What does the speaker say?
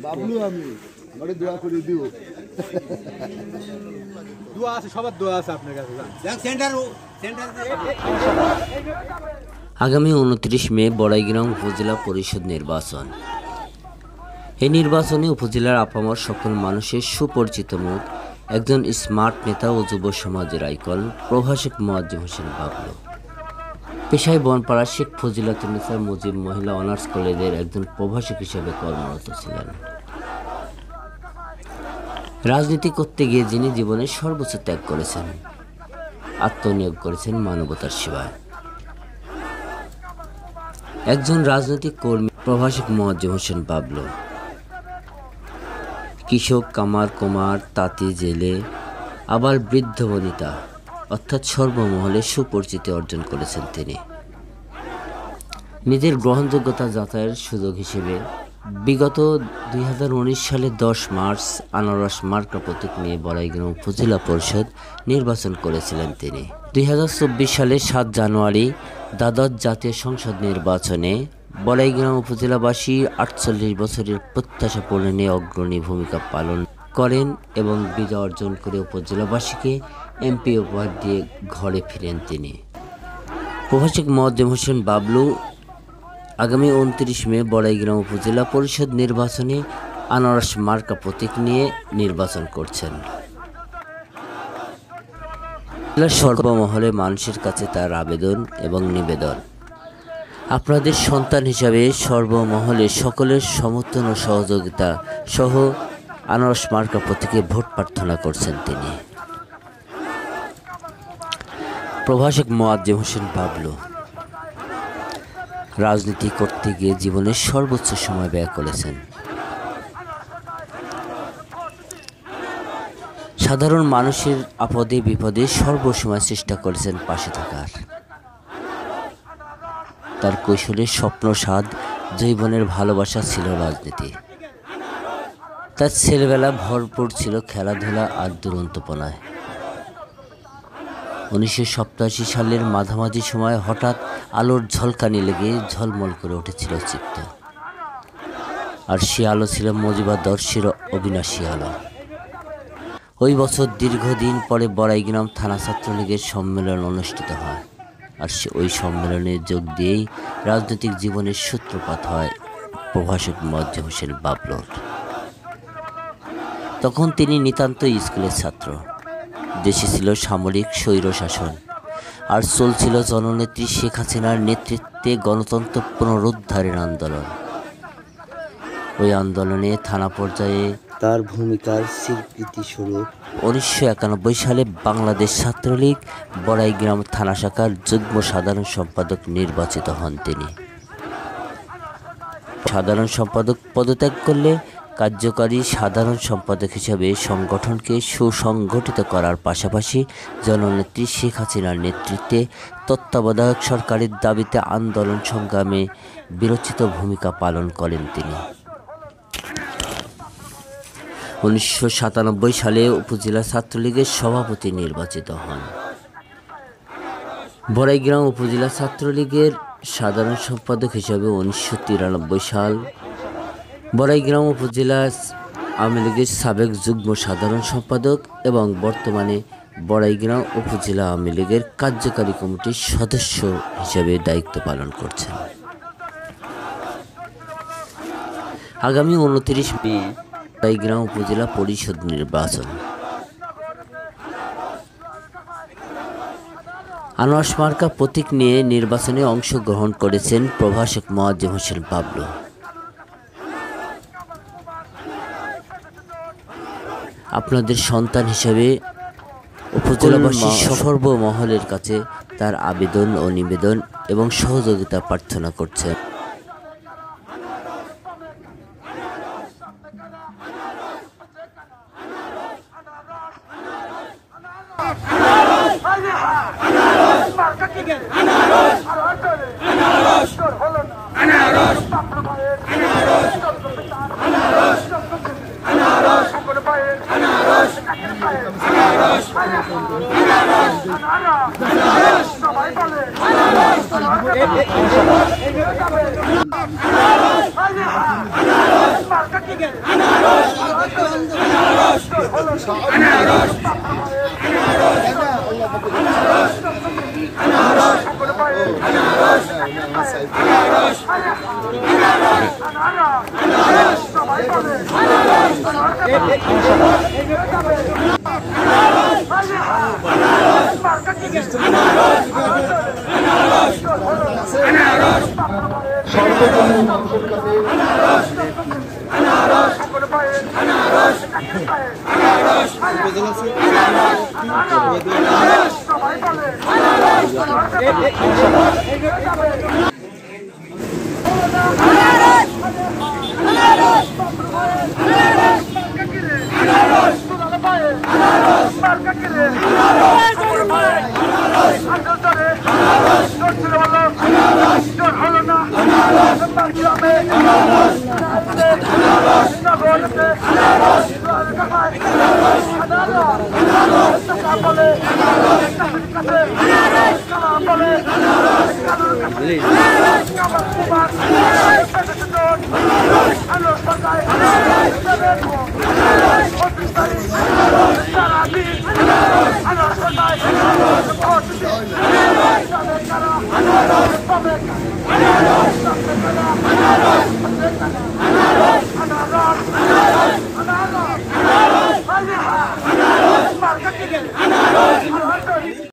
বাবলু আমি আমারে দোয়া করে দিও। দোয়া আছে, সবার দোয়া আছে আপনার কাছে। আগামী 29 মে বড়াইগ্রাম উপজেলা পরিষদ নির্বাচন। এই নির্বাচনে উপজেলার আপামর সকল মানুষের সুপরিচিত মুখ একজন স্মার্ট নেতা ও যুব সমাজের আইকন প্রভাষক মোয়াজ্জেম হোসেন বাবলু। পেশায় বনপাড়া শেখ ফজিলাতুন্নেসা মুজিব মহিলা অনার্স কলেজের একজন প্রভাষক হিসেবে কর্মরত ছিলেন। রাজনীতি করতে গিয়ে যিনি জীবনের সর্বোচ্চ ত্যাগ করেছেন, আত্মনিয়োগ করেছেন মানবতার সেবায়। একজন রাজনৈতিক কর্মী প্রভাষক মোয়াজ্জেম হোসেন বাবলু কৃষক, কামার, কুমার, তাঁতি, জেলে, আবার বৃদ্ধ বনিতা অর্থাৎ সর্বমহলে সুপরিচিতি অর্জন করেছেন তিনি। নিজের গ্রহণযোগ্যতা যাচাইয়ের সুযোগ হিসেবে বিগত 2019 সালে 10 মার্চ আনারস মার্কা প্রতীক নিয়ে বড়াইগ্রাম উপজেলা পরিষদ নির্বাচন করেছিলেন তিনি। 2024 সালে 7 জানুয়ারি দ্বাদশ জাতীয় সংসদ নির্বাচনে বড়াইগ্রাম উপজেলাবাসী 48 বছরের প্রত্যাশা পূরণে অগ্রণী ভূমিকা পালন করেন এবং বিজয় অর্জন করে উপজেলাবাসীকে এমপি উপহার দিয়ে ঘরে ফিরেন তিনি। প্রভাষক মোয়াজ্জেম হোসেন বাবলু আগামী 29 মে বড়াইগ্রাম উপজেলা পরিষদ নির্বাচনে আনারস মার্কা প্রতীক নিয়ে নির্বাচন করছেন। জেলার সর্বমহলে মানুষের কাছে তার আবেদন এবং নিবেদন, আপনাদের সন্তান হিসাবে সর্বমহলে সকলের সমর্থন ও সহযোগিতা সহ আনারস মার্কা প্রতীকে ভোট প্রার্থনা করছেন তিনি। প্রভাষক মোয়াজ্জেম হোসেন বাবলু রাজনীতি করতে গিয়ে জীবনের সর্বোচ্চ সময় ব্যয় করেছেন। সাধারণ মানুষের আপদে বিপদে সর্বসময় চেষ্টা করেছেন পাশে থাকার। তার কৈশোরের স্বপ্ন, স্বাদ, জীবনের ভালোবাসা ছিল রাজনীতি। তার ছেলেবেলা ভরপুর ছিল খেলাধুলা আর দুরন্তপনায়। 1987 সালের মাঝামাঝি সময় হঠাৎ আলোর ঝলকানি লেগে ঝলমল করে উঠেছিল চিত্ত, আর সে আলো ছিল মজিবাদর্শের অবিনাশী আলো। ওই বছর দীর্ঘদিন পরে বড়াইগ্রাম থানা ছাত্রলীগের সম্মেলন অনুষ্ঠিত হয়, আর ওই সম্মেলনে যোগ দিয়েই রাজনৈতিক জীবনের সূত্রপাত হয় প্রভাষক মোয়াজ্জেম হোসেন বাবলুর। তখন তিনি নিতান্ত স্কুলের ছাত্র। দেশে ছিল সামরিক স্বৈরশাসন, আর চলছিল জননেত্রী শেখ হাসিনার নেতৃত্বে গণতন্ত্র পুনরুদ্ধারের আন্দোলন। ওই আন্দোলনে থানা পর্যায়ে তার ভূমিকার স্বীকৃতিস্বরূপ 1991 সালে বাংলাদেশ ছাত্রলীগ বড়াইগ্রাম থানা শাখার যুগ্ম সাধারণ সম্পাদক নির্বাচিত হন তিনি। সাধারণ সম্পাদক পদত্যাগ করলে কার্যকারী সাধারণ সম্পাদক হিসেবে সংগঠনকে সুসংগঠিত করার পাশাপাশি জননেত্রী শেখ হাসিনার নেতৃত্বে তত্ত্বাবধায়ক সরকারের দাবিতে আন্দোলন সংগ্রামে বিরচিত ভূমিকা পালন করেন তিনি। 1997 সালে উপজেলা ছাত্রলীগের সভাপতি নির্বাচিত হন। বড়াইগ্রাম উপজেলা ছাত্রলীগের সাধারণ সম্পাদক হিসেবে 1993 সাল, বড়াইগ্রাম উপজেলা আওয়ামী লীগের সাবেক যুগ্ম সাধারণ সম্পাদক এবং বর্তমানে বড়াইগ্রাম উপজেলা আওয়ামী লীগের কার্যকারী কমিটির সদস্য হিসেবে দায়িত্ব পালন করছেন। আগামী 29 মে বড়াইগ্রাম উপজেলা পরিষদ নির্বাচন। আনারস মার্কা প্রতীক নিয়ে নির্বাচনে অংশগ্রহণ করেছেন প্রভাষক মোয়াজ্জেম হোসেন বাবলু। আপনাদের সন্তান হিসেবে উপজেলাবাসী সর্বমহলের কাছে তার আবেদন ও নিবেদন এবং সহযোগিতা প্রার্থনা করছেন। Ananas! Please.